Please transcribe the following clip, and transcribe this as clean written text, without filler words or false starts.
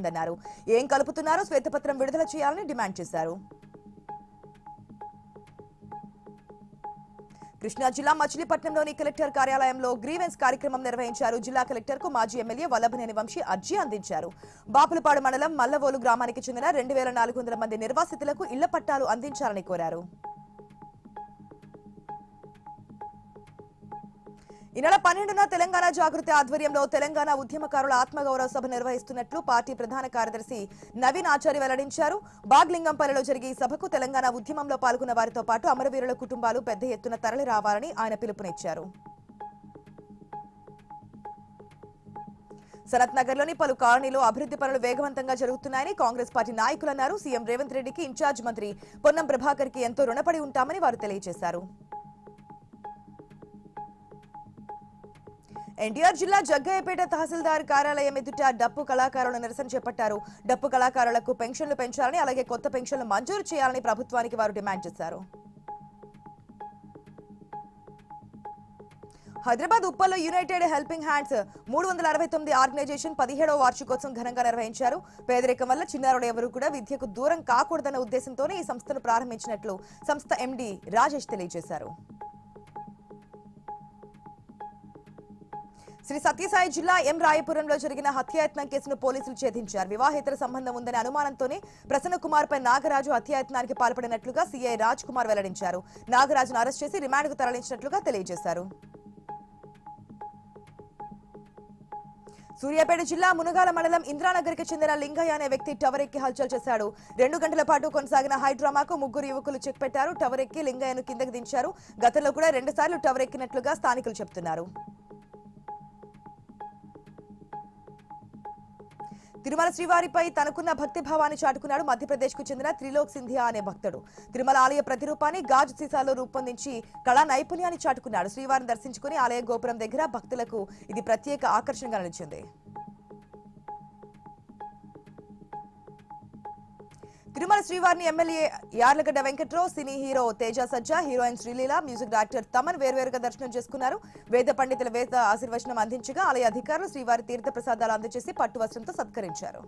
జరిగిందన్నారు. ఏం కలుపుతున్నారో శ్వేతపత్రం విడుదల చేయాలని డిమాండ్ చేశారు. కృష్ణా జిల్లా మచిలీపట్నంలోని కలెక్టర్ కార్యాలయంలో గ్రీవెన్స్ కార్యక్రమం నిర్వహించారు. జిల్లా కలెక్టర్ కు మాజీ ఎమ్మెల్యే వల్లభనేని వంశీ అర్జీ అందించారు. బాపులపాడు మండలం మల్లవోలు గ్రామానికి చెందిన 2400 మంది నిర్వాసితులకు ఇళ్ల పట్టాలు అందించాలని కోరారు. ఈ నెల 12న తెలంగాణ జాగృతి ఆధ్వర్యంలో తెలంగాణ ఉద్యమకారుల ఆత్మగౌరవ సభ నిర్వహిస్తున్నట్లు పార్టీ ప్రధాన కార్యదర్శి నవీన్ ఆచారి వెల్లడించారు. బాగ్లింగంపల్లిలో జరిగే ఈ సభకు తెలంగాణ ఉద్యమంలో పాల్గొన్న వారితో పాటు అమరవీరుల కుటుంబాలు పెద్ద ఎత్తున తరలి రావాలని ఆయన పిలుపునిచ్చారు. సనత్ నగర్ లోని పలు కాలనీలో అభివృద్ధి పనులు వేగవంతంగా జరుగుతున్నాయని కాంగ్రెస్ పార్టీ నాయకులు అన్నారు. సీఎం రేవంత్ రెడ్డికి ఇన్ఛార్జ్ మంత్రి పొన్నం ప్రభాకర్ కి ఎంతో రుణపడి ఉంటామని వారు తెలియజేశారు. ఎన్టీఆర్ జిల్లా జగ్గయ్యపేట తహసీల్దార్ కార్యాలయం ఎదుట డప్పు కళాకారులు నిరసన చేపట్టారు. డప్పు కళాకారులకు పెన్షన్లు పెంచాలని, అలాగే కొత్త పెన్షన్లు మంజూరు చేయాలని ప్రభుత్వానికి వారు డిమాండ్ చేశారు. హైదరాబాద్ ఉప్పల్లో యునైటెడ్ హెల్పింగ్ హ్యాండ్స్ 369 ఆర్గనైజేషన్ 17వ వార్షికోత్సవం ఘనంగా నిర్వహించారు. పేదరికం వల్ల చిన్నారులు ఎవరూ కూడా విద్యకు దూరం కాకూడదన్న ఉద్దేశంతోనే ఈ సంస్థను ప్రారంభించినట్లు సంస్థ ఎండీ రాజేష్ తెలియజేశారు. శ్రీ సత్యసాయి జిల్లా ఎం రాయపురంలో జరిగిన హత్యాయత్నం కేసును పోలీసులు ఛేదించారు. వివాహేతర సంబంధం ఉందనే అనుమానంతోనే ప్రసన్న కుమార్ పై నాగరాజు హత్యాయత్నానికి పాల్పడినట్లుగా సీఐ రాజ్ కుమార్ వెల్లడించారు. నాగరాజును అరెస్ట్ చేసి రిమాండ్కు తరలించినట్లుగా తెలియజేశారు. సూర్యాపేట జిల్లా మునగాల మండలం ఇంద్రానగర్కి చెందిన లింగయ్య అనే వ్యక్తి టవర్ ఎక్కి హల్చల్ చేశాడు. 2 గంటల పాటు కొనసాగిన హైడ్రామాకు 3 యువకులు చెక్ పెట్టారు. టవర్ ఎక్కి లింగయ్యను కిందకు దించారు. గతంలో కూడా 2 సార్లు టవర్ ఎక్కినట్లుగా స్థానికులు చెబుతున్నారు. తిరుమల శ్రీవారిపై తనకున్న భక్తి భావాన్ని చాటుకున్నాడు మధ్యప్రదేశ్ కు చెందిన త్రిలోక్ సింధియా అనే భక్తుడు. తిరుమల ఆలయ ప్రతిరూపాన్ని గాజు సీసాలో రూపొందించి కళా నైపుణ్యాన్ని చాటుకున్నాడు. శ్రీవారిని దర్శించుకుని ఆలయ గోపురం దగ్గర భక్తులకు ఇది ప్రత్యేక ఆకర్షణగా నిలిచింది. తిరుమల శ్రీవారిని MLA Yarlagadda Venkatrao, cine hero Teja Sajja, heroine Sreeleela, music director Thaman వేర్వేరుగా దర్శనం చేసుకున్నారు. వేద పండితుల వేద ఆశీర్వచనం అందించగా ఆలయ అధికారులు శ్రీవారి తీర్థ ప్రసాదాలు అందజేసి పట్టు వస్త్రంతో సత్కరించారు.